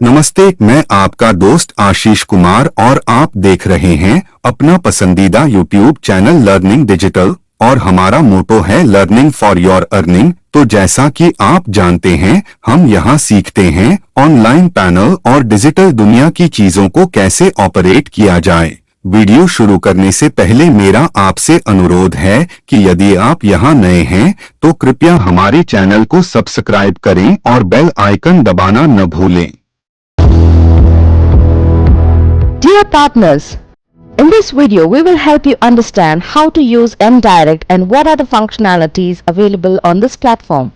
नमस्ते, मैं आपका दोस्त आशीष कुमार और आप देख रहे हैं अपना पसंदीदा यूट्यूब चैनल लर्निंग डिजिटल और हमारा मोटो है लर्निंग फॉर योर अर्निंग। तो जैसा कि आप जानते हैं, हम यहाँ सीखते हैं ऑनलाइन पैनल और डिजिटल दुनिया की चीजों को कैसे ऑपरेट किया जाए। वीडियो शुरू करने से पहले मेरा आपसे अनुरोध है कि यदि आप यहाँ नए हैं तो कृपया हमारे चैनल को सब्सक्राइब करें और बेल आइकन दबाना न भूलें। Dear partners, in this video we will help you understand how to use M-direct and what are the functionalities available on this platform.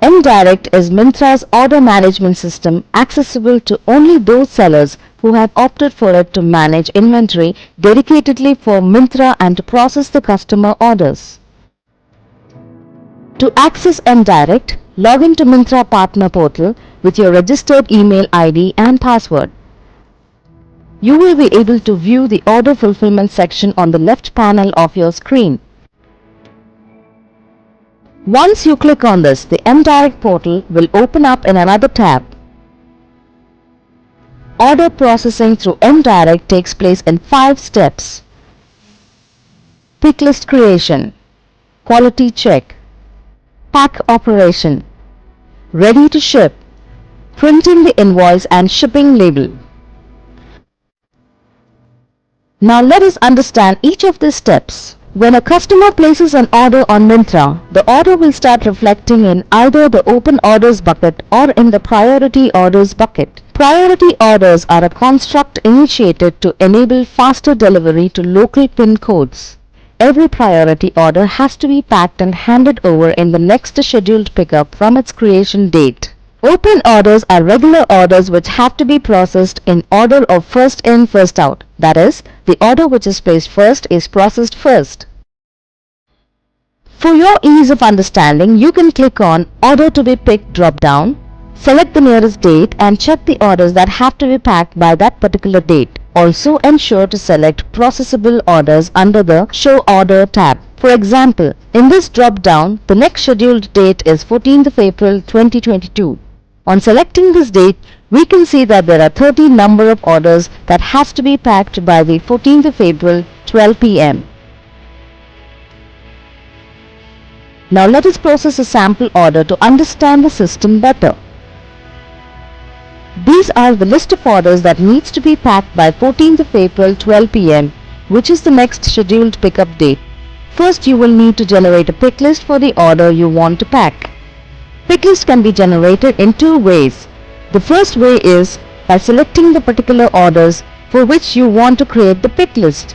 M-direct is Myntra's order management system accessible to only those sellers who have opted for it to manage inventory dedicatedly for Myntra and to process the customer orders. To access M-direct, log into Myntra Partner Portal with your registered email ID and password. You will be able to view the order fulfillment section on the left panel of your screen. Once you click on this, the M-direct portal will open up in another tab. Order processing through M-direct takes place in 5 steps. Picklist creation, quality check, pack operation, ready to ship, printing the invoice and shipping label. Now let us understand each of these steps. When a customer places an order on Myntra, the order will start reflecting in either the open orders bucket or in the priority orders bucket. Priority orders are a construct initiated to enable faster delivery to local PIN codes. Every priority order has to be packed and handed over in the next scheduled pickup from its creation date. Open orders are regular orders which have to be processed in order of first in, first out. That is, the order which is placed first is processed first. For your ease of understanding, you can click on Order to be Picked drop-down, select the nearest date and check the orders that have to be packed by that particular date. Also ensure to select processable orders under the Show Order tab. For example, in this drop-down, the next scheduled date is 14th of April 2022. On selecting this date, we can see that there are 30 number of orders that has to be packed by the 14th of April 12 p.m. Now let us process a sample order to understand the system better. These are the list of orders that needs to be packed by 14th of April 12 p.m., which is the next scheduled pickup date. First, you will need to generate a pick list for the order you want to pack. Picklist can be generated in 2 ways. The first way is by selecting the particular orders for which you want to create the pick list.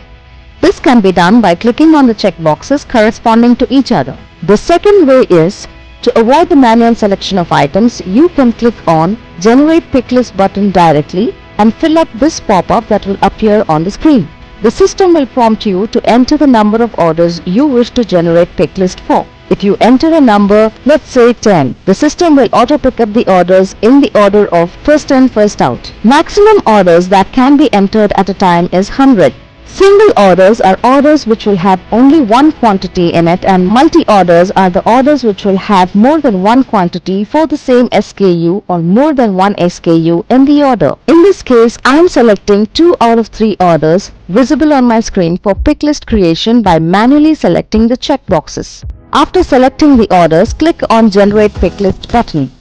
This can be done by clicking on the checkboxes corresponding to each other. The second way is to avoid the manual selection of items, you can click on Generate Picklist button directly and fill up this pop-up that will appear on the screen. The system will prompt you to enter the number of orders you wish to generate picklist for. If you enter a number, let's say 10, the system will auto pick up the orders in the order of first in, first out. Maximum orders that can be entered at a time is 100. Single orders are orders which will have only one quantity in it, and multi-orders are the orders which will have more than one quantity for the same SKU or more than one SKU in the order. In this case, I am selecting 2 out of 3 orders visible on my screen for picklist creation by manually selecting the checkboxes. After selecting the orders, click on Generate Picklist button.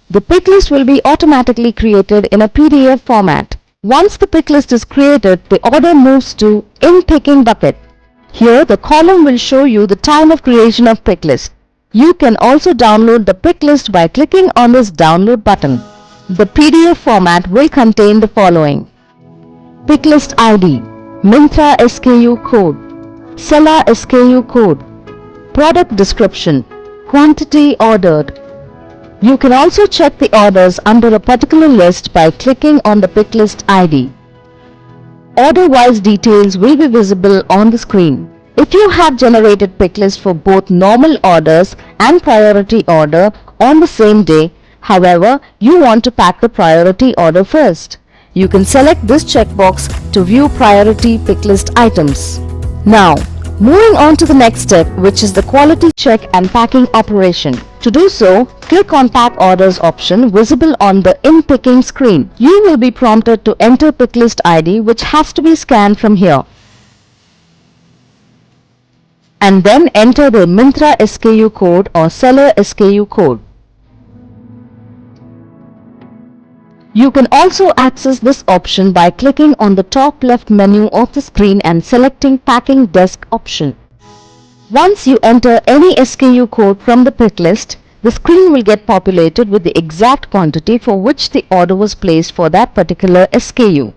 The picklist will be automatically created in a PDF format. Once the picklist is created, the order moves to In Picking bucket. Here, the column will show you the time of creation of picklist. You can also download the picklist by clicking on this Download button. The PDF format will contain the following: Picklist ID, Myntra SKU code, Seller SKU code, product description, quantity ordered. You can also check the orders under a particular list by clicking on the Picklist ID. Order-wise details will be visible on the screen. If you have generated picklist for both normal orders and priority order on the same day, however, you want to pack the priority order first, you can select this checkbox to view priority picklist items. Now, Moving on to the next step, which is the quality check and packing operation. To do so, click on Pack Orders option visible on the in-picking screen. You will be prompted to enter Picklist ID, which has to be scanned from here. And then enter the Myntra SKU code or seller SKU code. You can also access this option by clicking on the top left menu of the screen and selecting Packing Desk option. Once you enter any SKU code from the pick list, the screen will get populated with the exact quantity for which the order was placed for that particular SKU.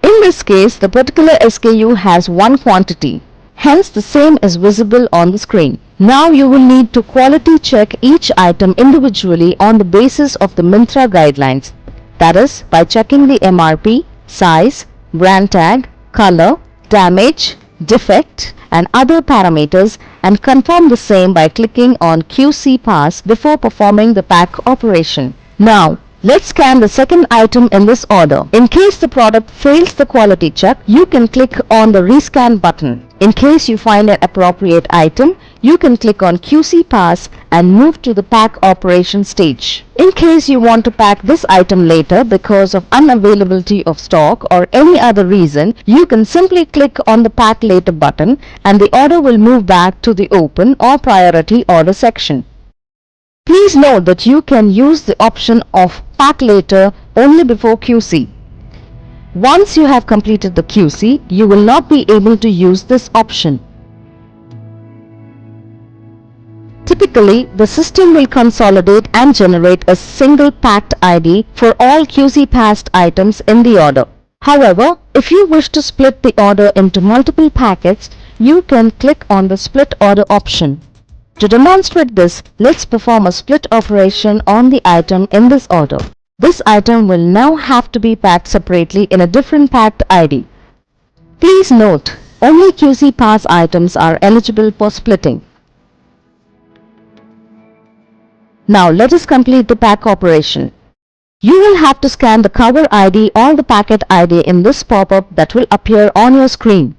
In this case, the particular SKU has one quantity. Hence, the same is visible on the screen. Now you will need to quality check each item individually on the basis of the Myntra guidelines. That is, by checking the MRP, size, brand tag, color, damage, defect and other parameters, and confirm the same by clicking on QC Pass before performing the pack operation. Now, let's scan the second item in this order. In case the product fails the quality check, you can click on the Rescan button. In case you find an appropriate item, you can click on QC Pass and move to the pack operation stage. In case you want to pack this item later because of unavailability of stock or any other reason, you can simply click on the Pack Later button and the order will move back to the open or priority order section. Please note that you can use the option of Pack Later only before QC. Once you have completed the QC, you will not be able to use this option. Typically, the system will consolidate and generate a single packed ID for all QC passed items in the order. However, if you wish to split the order into multiple packets, you can click on the Split Order option. To demonstrate this, let's perform a split operation on the item in this order. This item will now have to be packed separately in a different packed ID. Please note, only QC pass items are eligible for splitting. Now let us complete the pack operation. You will have to scan the cover ID or the packet ID in this pop-up that will appear on your screen.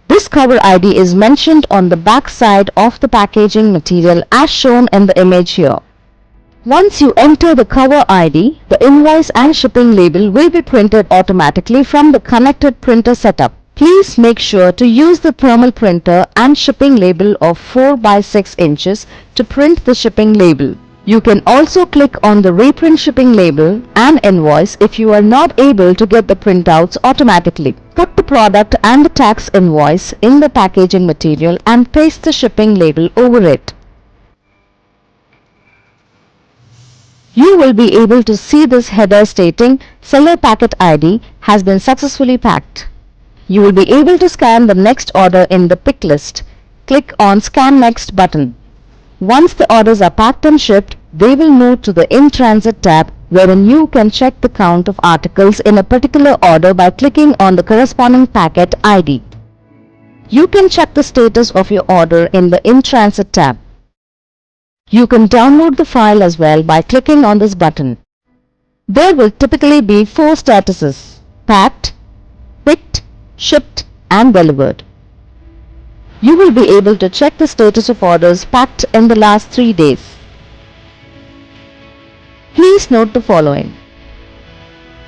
This cover ID is mentioned on the back side of the packaging material as shown in the image here. Once you enter the cover ID, the invoice and shipping label will be printed automatically from the connected printer setup. Please make sure to use the thermal printer and shipping label of 4 by 6 inches to print the shipping label. You can also click on the reprint shipping label and invoice if you are not able to get the printouts automatically. Put the product and the tax invoice in the packaging material and paste the shipping label over it. You will be able to see this header stating Seller Packet ID has been successfully packed. You will be able to scan the next order in the pick list. Click on Scan Next button. Once the orders are packed and shipped, they will move to the In Transit tab, wherein you can check the count of articles in a particular order by clicking on the corresponding packet ID. You can check the status of your order in the In Transit tab. You can download the file as well by clicking on this button. There will typically be 4 statuses: packed, picked, shipped and delivered. You will be able to check the status of orders packed in the last 3 days. Please note the following.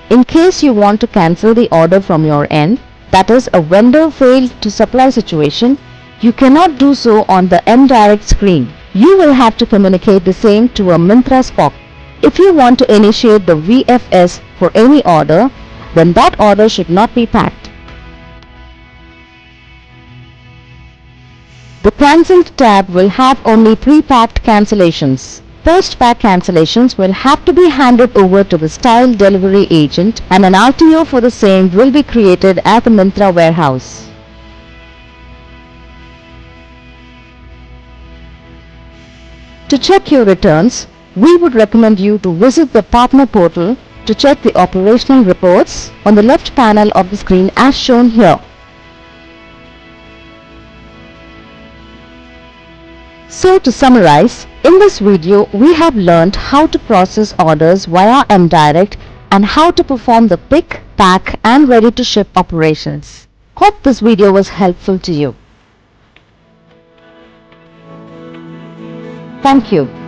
In case you want to cancel the order from your end, that is a vendor failed to supply situation, you cannot do so on the M-direct screen. You will have to communicate the same to a Myntra SPOC. If you want to initiate the VFS for any order, then that order should not be packed. The Cancelled tab will have only pre-packed cancellations. Post-pack cancellations will have to be handed over to the style delivery agent and an RTO for the same will be created at the Myntra warehouse. To check your returns, we would recommend you to visit the partner portal to check the operational reports on the left panel of the screen as shown here. So to summarize, in this video we have learned how to process orders via M-direct and how to perform the pick, pack and ready to ship operations. Hope this video was helpful to you. Thank you.